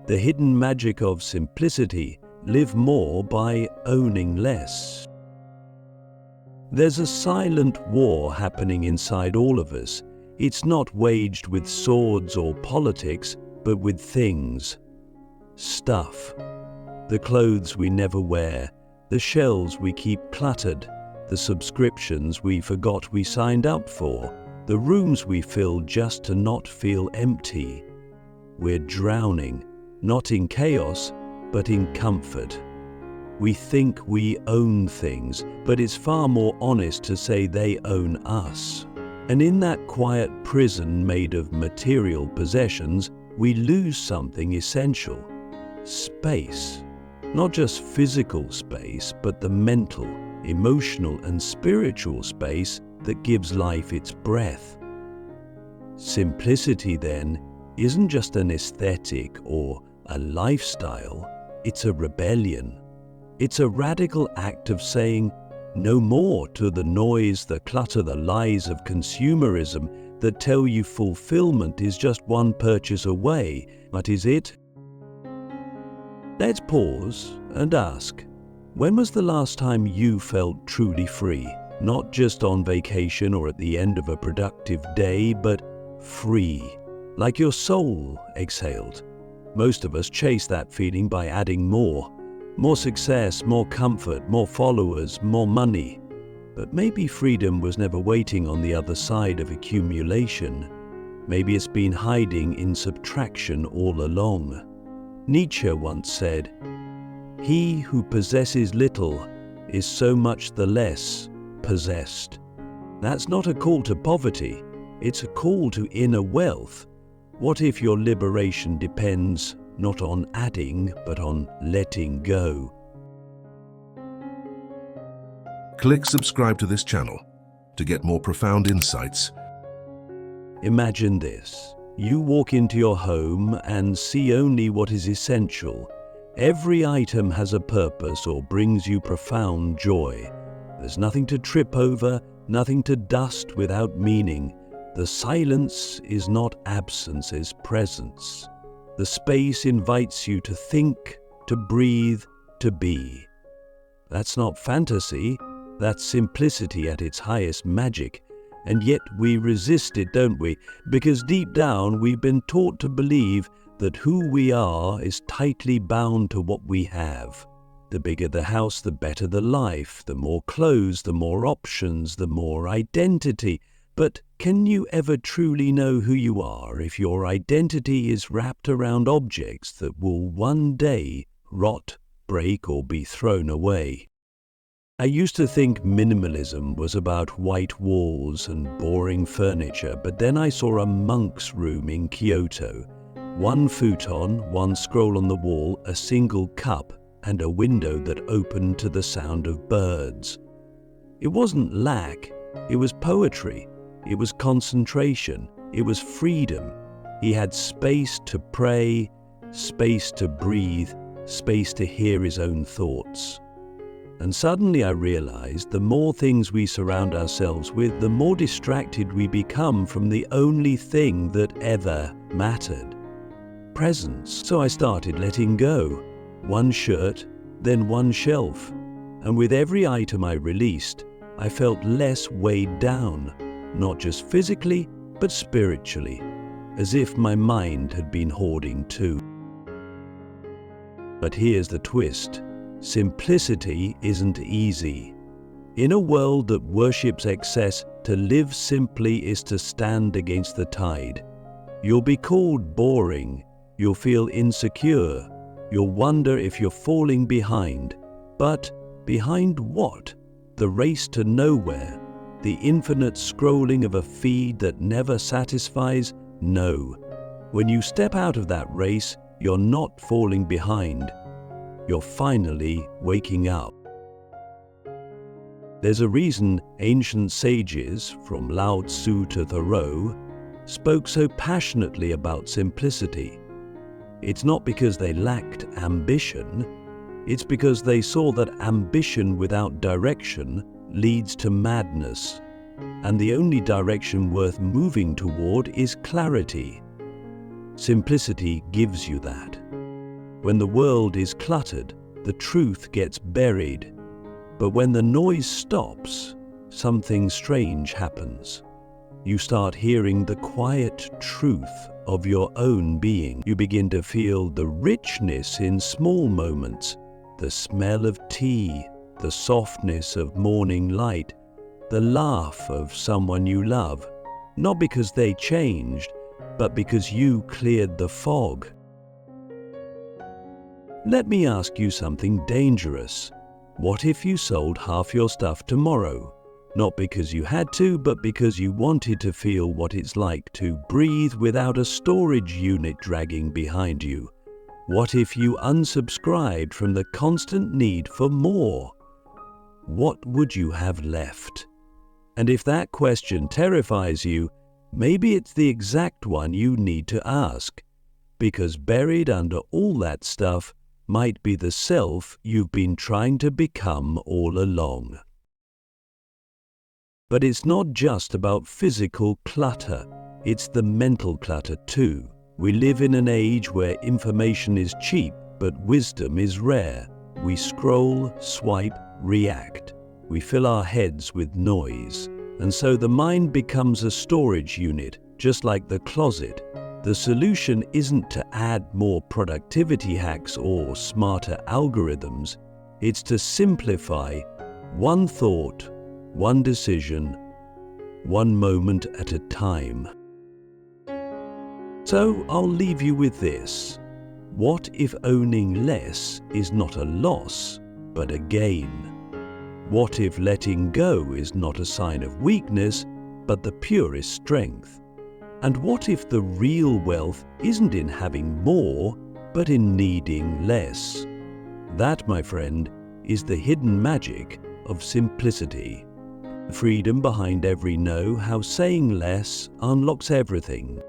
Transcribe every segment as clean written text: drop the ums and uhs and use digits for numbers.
The hidden magic of simplicity: live more by owning less. There's a silent war happening inside all of us. It's not waged with swords or politics, but with things. Stuff. The clothes we never wear, the shelves we keep cluttered, the subscriptions we forgot we signed up for, the rooms we fill just to not feel empty. We're drowning, not in chaos, but in comfort. We think we own things, but it's far more honest to say they own us. And in that quiet prison made of material possessions, we lose something essential: space. Not just physical space, but the mental, emotional, and spiritual space that gives life its breath. Simplicity, then, isn't just an aesthetic or a lifestyle, it's a rebellion. It's a radical act of saying no more to the noise, the clutter, the lies of consumerism that tell you fulfillment is just one purchase away. But is it? Let's pause and ask, when was the last time you felt truly free? Not just on vacation or at the end of a productive day, but free, like your soul exhaled. Most of us chase that feeling by adding more success, more comfort, more followers, more money. But maybe freedom was never waiting on the other side of accumulation. Maybe it's been hiding in subtraction all along. Nietzsche once said, "He who possesses little is so much the less possessed." That's not a call to poverty, it's a call to inner wealth. What if your liberation depends not on adding, but on letting go? Click subscribe to this channel to get more profound insights. Imagine this. You walk into your home and see only what is essential. Every item has a purpose or brings you profound joy. There's nothing to trip over, nothing to dust without meaning. The silence is not absence, it's presence. The space invites you to think, to breathe, to be. That's not fantasy, that's simplicity at its highest magic. And yet we resist it, don't we? Because deep down we've been taught to believe that who we are is tightly bound to what we have. The bigger the house, the better the life. The more clothes, the more options, the more identity. But can you ever truly know who you are if your identity is wrapped around objects that will one day rot, break, or be thrown away? I used to think minimalism was about white walls and boring furniture, but then I saw a monk's room in Kyoto. One futon, one scroll on the wall, a single cup, and a window that opened to the sound of birds. It wasn't lack, it was poetry. It was concentration. It was freedom. He had space to pray, space to breathe, space to hear his own thoughts. And suddenly I realized the more things we surround ourselves with, the more distracted we become from the only thing that ever mattered: presence. So I started letting go. One shirt, then one shelf. And with every item I released, I felt less weighed down. Not just physically, but spiritually, as if my mind had been hoarding too. But here's the twist. Simplicity isn't easy. In a world that worships excess, to live simply is to stand against the tide. You'll be called boring, you'll feel insecure, you'll wonder if you're falling behind. But behind what? The race to nowhere? The infinite scrolling of a feed that never satisfies? No. When you step out of that race, you're not falling behind. You're finally waking up. There's a reason ancient sages, from Lao Tzu to Thoreau, spoke so passionately about simplicity. It's not because they lacked ambition, it's because they saw that ambition without direction leads to madness, and the only direction worth moving toward is clarity. Simplicity gives you that. When the world is cluttered, the truth gets buried. But when the noise stops, something strange happens. You start hearing the quiet truth of your own being. You begin to feel the richness in small moments, the smell of tea, the softness of morning light, the laugh of someone you love, not because they changed, but because you cleared the fog. Let me ask you something dangerous. What if you sold half your stuff tomorrow? Not because you had to, but because you wanted to feel what it's like to breathe without a storage unit dragging behind you. What if you unsubscribed from the constant need for more? What would you have left? And if that question terrifies you, maybe it's the exact one you need to ask, because buried under all that stuff might be the self you've been trying to become all along. But it's not just about physical clutter, it's the mental clutter too. We live in an age where information is cheap, but wisdom is rare. We scroll, swipe, react. We fill our heads with noise. And so the mind becomes a storage unit, just like the closet. The solution isn't to add more productivity hacks or smarter algorithms. It's to simplify one thought, one decision, one moment at a time. So I'll leave you with this. What if owning less is not a loss, but a gain? What if letting go is not a sign of weakness, but the purest strength? And what if the real wealth isn't in having more, but in needing less? That, my friend, is the hidden magic of simplicity. The freedom behind every no, how saying less unlocks everything.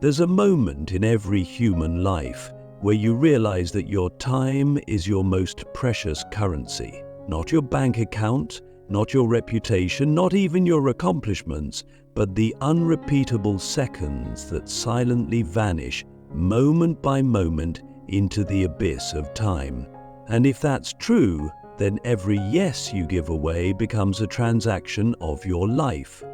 There's a moment in every human life where you realize that your time is your most precious currency. Not your bank account, not your reputation, not even your accomplishments, but the unrepeatable seconds that silently vanish moment by moment into the abyss of time. And if that's true, then every yes you give away becomes a transaction of your life.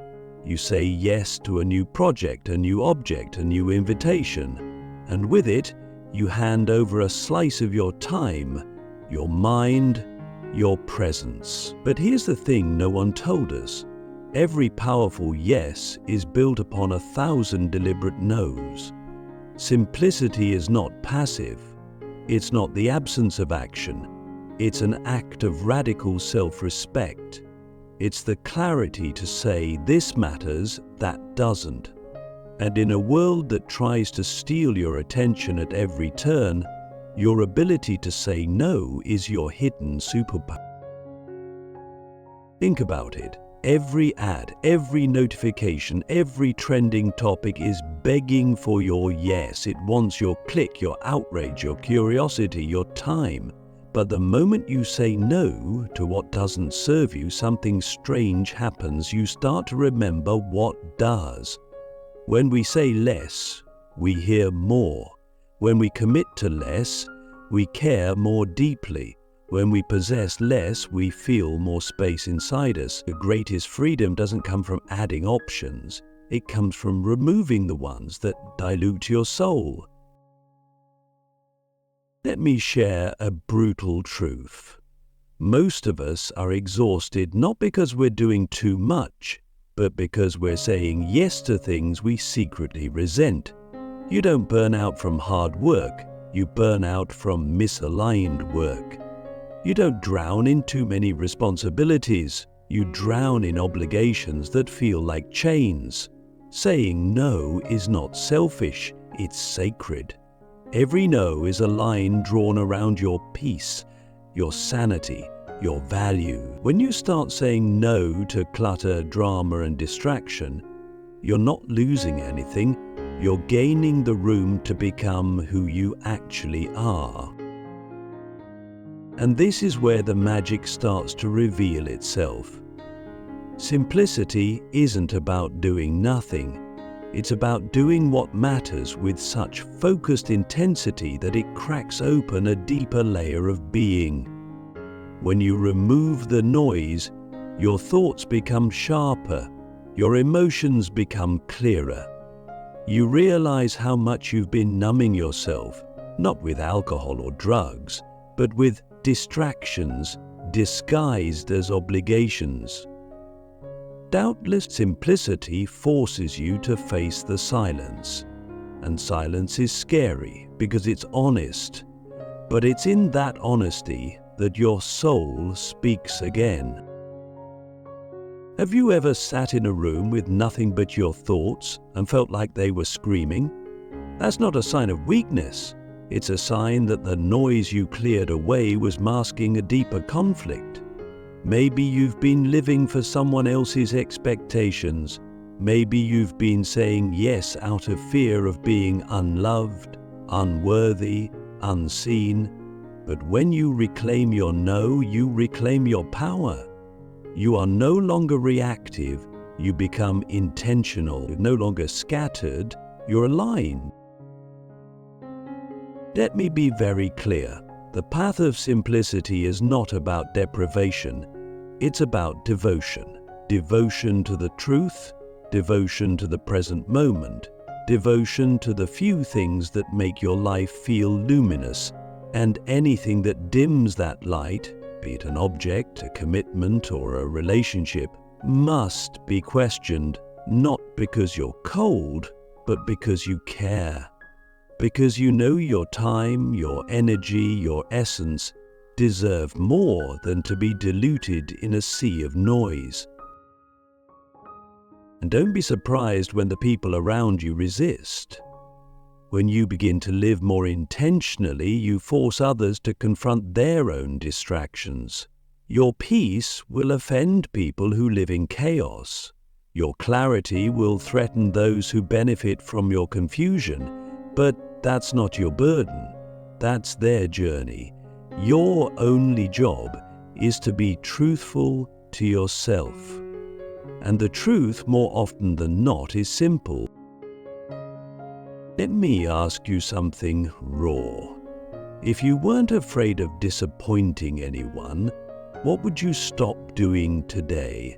You say yes to a new project, a new object, a new invitation, and with it, you hand over a slice of your time, your mind, your presence. But here's the thing no one told us. Every powerful yes is built upon 1,000 deliberate no's. Simplicity is not passive. It's not the absence of action. It's an act of radical self-respect. It's the clarity to say this matters, that doesn't. And in a world that tries to steal your attention at every turn, your ability to say no is your hidden superpower. Think about it. Every ad, every notification, every trending topic is begging for your yes. It wants your click, your outrage, your curiosity, your time. But the moment you say no to what doesn't serve you, something strange happens. You start to remember what does. When we say less, we hear more. When we commit to less, we care more deeply. When we possess less, we feel more space inside us. The greatest freedom doesn't come from adding options. It comes from removing the ones that dilute your soul. Let me share a brutal truth. Most of us are exhausted not because we're doing too much, but because we're saying yes to things we secretly resent. You don't burn out from hard work, you burn out from misaligned work. You don't drown in too many responsibilities, you drown in obligations that feel like chains. Saying no is not selfish, it's sacred. Every no is a line drawn around your peace, your sanity, your value. When you start saying no to clutter, drama, and distraction, you're not losing anything, you're gaining the room to become who you actually are. And this is where the magic starts to reveal itself. Simplicity isn't about doing nothing. It's about doing what matters with such focused intensity that it cracks open a deeper layer of being. When you remove the noise, your thoughts become sharper, your emotions become clearer. You realize how much you've been numbing yourself, not with alcohol or drugs, but with distractions disguised as obligations. Doubtless simplicity forces you to face the silence, and silence is scary because it's honest, but it's in that honesty that your soul speaks again. Have you ever sat in a room with nothing but your thoughts and felt like they were screaming? That's not a sign of weakness. It's a sign that the noise you cleared away was masking a deeper conflict. Maybe you've been living for someone else's expectations. Maybe you've been saying yes out of fear of being unloved, unworthy, unseen. But when you reclaim your no, you reclaim your power. You are no longer reactive, you become intentional. You're no longer scattered, you're aligned. Let me be very clear. The path of simplicity is not about deprivation. It's about devotion. Devotion to the truth, devotion to the present moment, devotion to the few things that make your life feel luminous, and anything that dims that light, be it an object, a commitment, or a relationship, must be questioned, not because you're cold, but because you care. Because you know your time, your energy, your essence deserve more than to be diluted in a sea of noise. And don't be surprised when the people around you resist. When you begin to live more intentionally, you force others to confront their own distractions. Your peace will offend people who live in chaos. Your clarity will threaten those who benefit from your confusion, but that's not your burden. That's their journey. Your only job is to be truthful to yourself. And the truth, more often than not, is simple. Let me ask you something raw. If you weren't afraid of disappointing anyone, what would you stop doing today?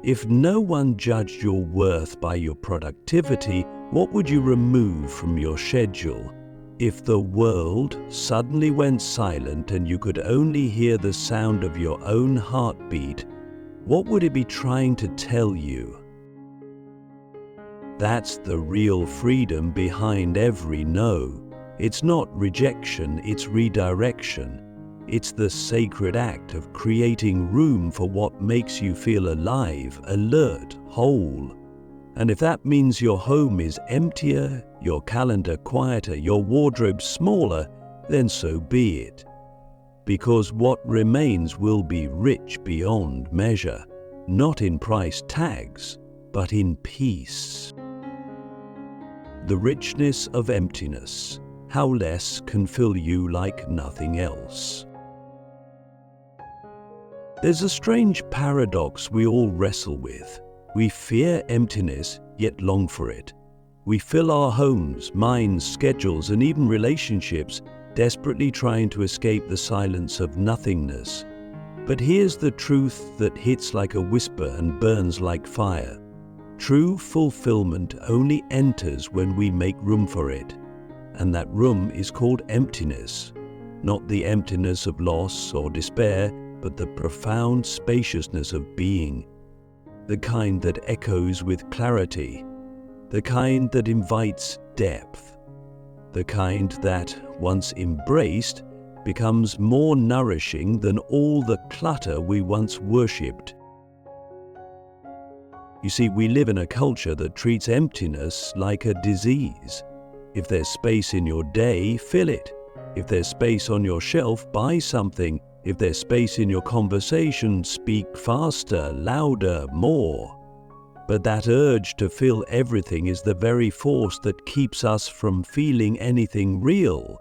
If no one judged your worth by your productivity, what would you remove from your schedule? If the world suddenly went silent and you could only hear the sound of your own heartbeat, what would it be trying to tell you? That's the real freedom behind every no. It's not rejection, it's redirection. It's the sacred act of creating room for what makes you feel alive, alert, whole. And if that means your home is emptier, your calendar quieter, your wardrobe smaller, then so be it. Because what remains will be rich beyond measure, not in price tags, but in peace. The richness of emptiness, how less can fill you like nothing else. There's a strange paradox we all wrestle with. We fear emptiness, yet long for it. We fill our homes, minds, schedules, and even relationships, desperately trying to escape the silence of nothingness. But here's the truth that hits like a whisper and burns like fire. True fulfillment only enters when we make room for it. And that room is called emptiness. Not the emptiness of loss or despair, but the profound spaciousness of being. The kind that echoes with clarity. The kind that invites depth. The kind that, once embraced, becomes more nourishing than all the clutter we once worshipped. You see, we live in a culture that treats emptiness like a disease. If there's space in your day, fill it. If there's space on your shelf, buy something. If there's space in your conversation, speak faster, louder, more. But that urge to fill everything is the very force that keeps us from feeling anything real.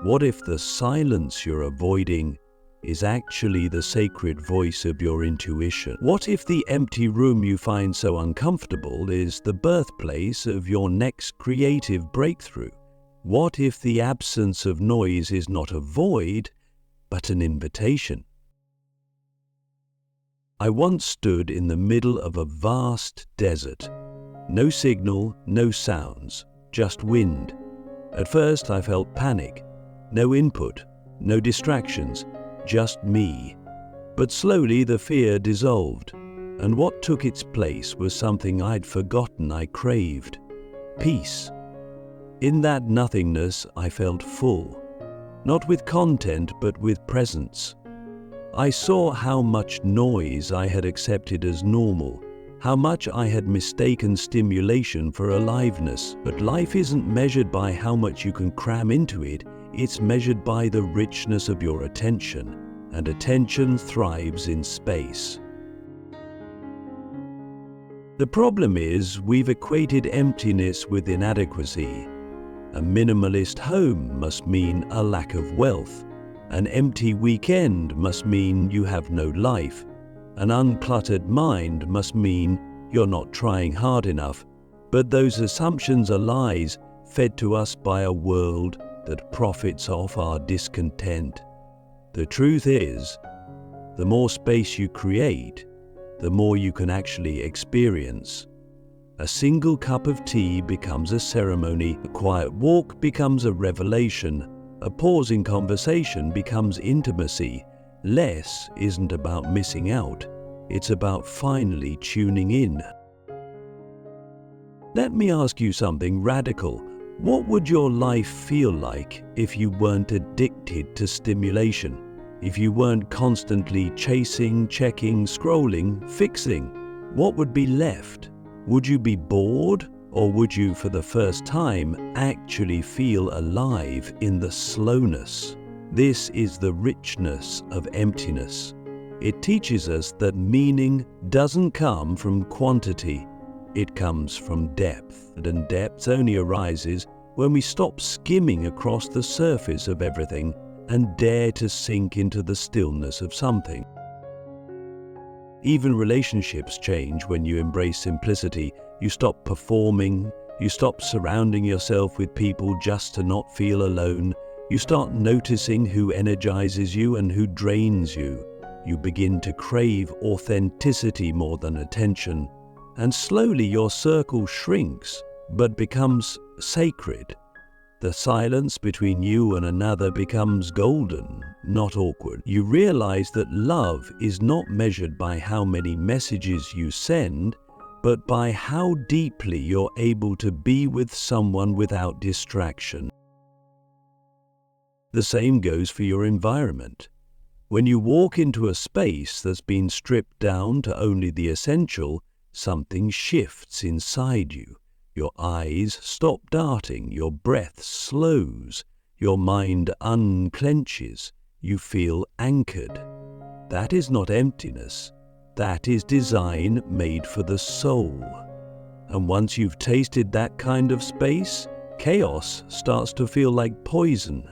What if the silence you're avoiding is actually the sacred voice of your intuition? What if the empty room you find so uncomfortable is the birthplace of your next creative breakthrough? What if the absence of noise is not a void, but an invitation? I once stood in the middle of a vast desert. No signal, no sounds, just wind. At first I felt panic. No input, no distractions, just me. But slowly the fear dissolved, and what took its place was something I'd forgotten I craved: peace. In that nothingness I felt full, not with content but with presence. I saw how much noise I had accepted as normal, how much I had mistaken stimulation for aliveness. But life isn't measured by how much you can cram into it, it's measured by the richness of your attention, and attention thrives in space. The problem is we've equated emptiness with inadequacy. A minimalist home must mean a lack of wealth. An empty weekend must mean you have no life. An uncluttered mind must mean you're not trying hard enough. But those assumptions are lies fed to us by a world that profits off our discontent. The truth is, the more space you create, the more you can actually experience. A single cup of tea becomes a ceremony, a quiet walk becomes a revelation, a pause in conversation becomes intimacy. Less isn't about missing out, it's about finally tuning in. Let me ask you something radical. What would your life feel like if you weren't addicted to stimulation? If you weren't constantly chasing, checking, scrolling, fixing? What would be left? Would you be bored, or would you, for the first time, actually feel alive in the slowness? This is the richness of emptiness. It teaches us that meaning doesn't come from quantity, it comes from depth. And depth only arises when we stop skimming across the surface of everything and dare to sink into the stillness of something. Even relationships change when you embrace simplicity. You stop performing, you stop surrounding yourself with people just to not feel alone. You start noticing who energizes you and who drains you. You begin to crave authenticity more than attention. And slowly your circle shrinks, but becomes sacred. The silence between you and another becomes golden, not awkward. You realize that love is not measured by how many messages you send, but by how deeply you're able to be with someone without distraction. The same goes for your environment. When you walk into a space that's been stripped down to only the essential, something shifts inside you. Your eyes stop darting, your breath slows, your mind unclenches, you feel anchored. That is not emptiness, that is design made for the soul. And once you've tasted that kind of space, chaos starts to feel like poison.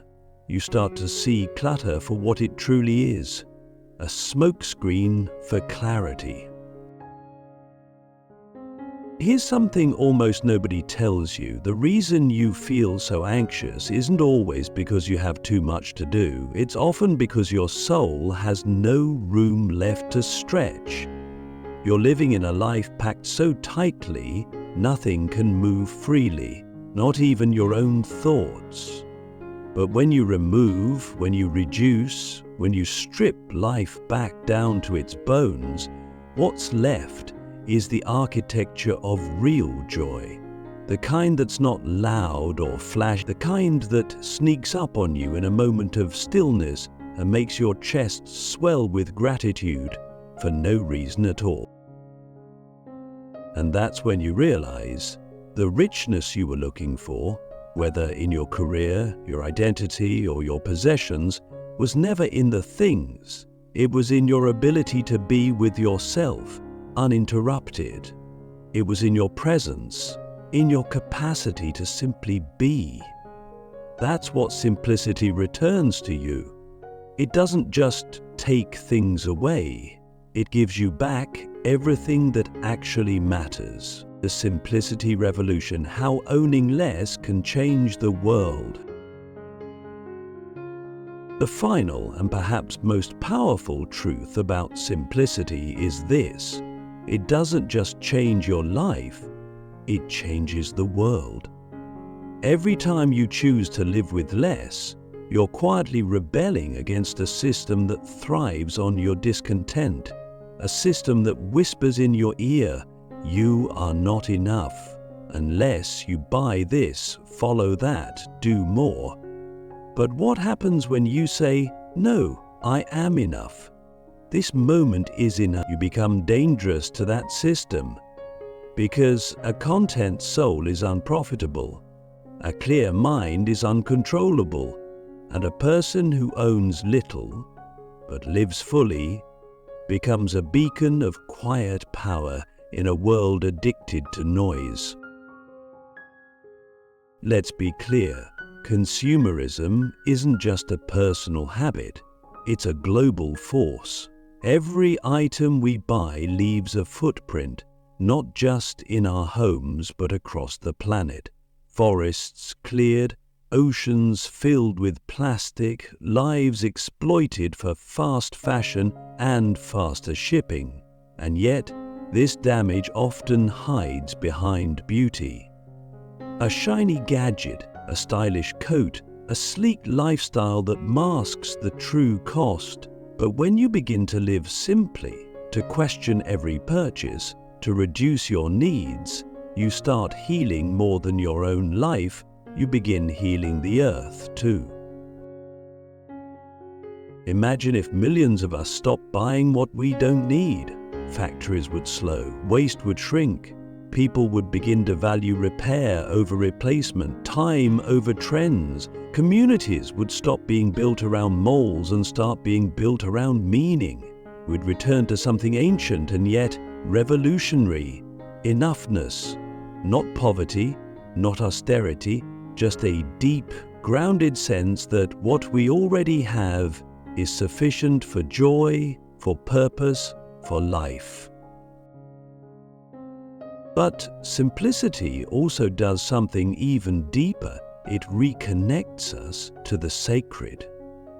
You start to see clutter for what it truly is, a smokescreen for clarity. Here's something almost nobody tells you. The reason you feel so anxious isn't always because you have too much to do. It's often because your soul has no room left to stretch. You're living in a life packed so tightly, nothing can move freely, not even your own thoughts. But when you remove, when you reduce, when you strip life back down to its bones, what's left is the architecture of real joy. The kind that's not loud or flash, the kind that sneaks up on you in a moment of stillness and makes your chest swell with gratitude for no reason at all. And that's when you realize the richness you were looking for, whether in your career, your identity, or your possessions, was never in the things. It was in your ability to be with yourself, uninterrupted. It was in your presence, in your capacity to simply be. That's what simplicity returns to you. It doesn't just take things away, it gives you back everything that actually matters. The simplicity revolution, how owning less can change the world. The final and perhaps most powerful truth about simplicity is this: it doesn't just change your life, it changes the world. Every time you choose to live with less, you're quietly rebelling against a system that thrives on your discontent, a system that whispers in your ear, "You are not enough. Unless you buy this, follow that, do more." But what happens when you say, "No, I am enough. This moment is enough"? You become dangerous to that system, because a content soul is unprofitable, a clear mind is uncontrollable, and a person who owns little but lives fully becomes a beacon of quiet power in a world addicted to noise. Let's be clear, consumerism isn't just a personal habit, it's a global force. Every item we buy leaves a footprint, not just in our homes but across the planet. Forests cleared, oceans filled with plastic, lives exploited for fast fashion and faster shipping. And yet, this damage often hides behind beauty. A shiny gadget, a stylish coat, a sleek lifestyle that masks the true cost. But when you begin to live simply, to question every purchase, to reduce your needs, you start healing more than your own life, you begin healing the earth too. Imagine if millions of us stopped buying what we don't need. Factories would slow, waste would shrink, people would begin to value repair over replacement, time over trends. Communities would stop being built around malls and start being built around meaning. We'd return to something ancient and yet revolutionary: enoughness. Not poverty, not austerity, just a deep, grounded sense that what we already have is sufficient for joy, for purpose, for life. But simplicity also does something even deeper. It reconnects us to the sacred.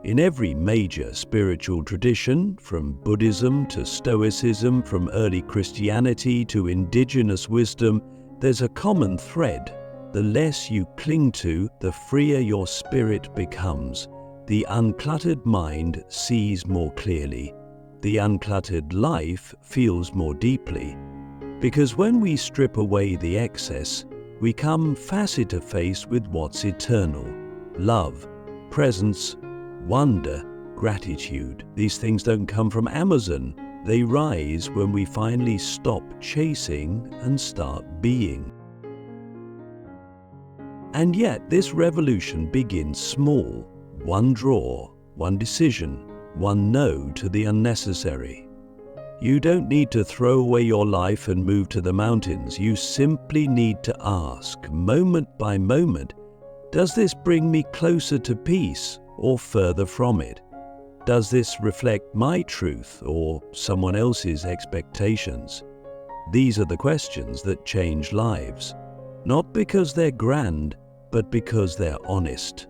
In every major spiritual tradition, from Buddhism to Stoicism, from early Christianity to indigenous wisdom, there's a common thread. The less you cling to, the freer your spirit becomes. The uncluttered mind sees more clearly. The uncluttered life feels more deeply. Because when we strip away the excess, we come face to face with what's eternal: love, presence, wonder, gratitude. These things don't come from Amazon. They rise when we finally stop chasing and start being. And yet this revolution begins small. One drawer, one decision, one no to the unnecessary. You don't need to throw away your life and move to the mountains. You simply need to ask, moment by moment, does this bring me closer to peace or further from it? Does this reflect my truth or someone else's expectations? These are the questions that change lives, not because they're grand, but because they're honest.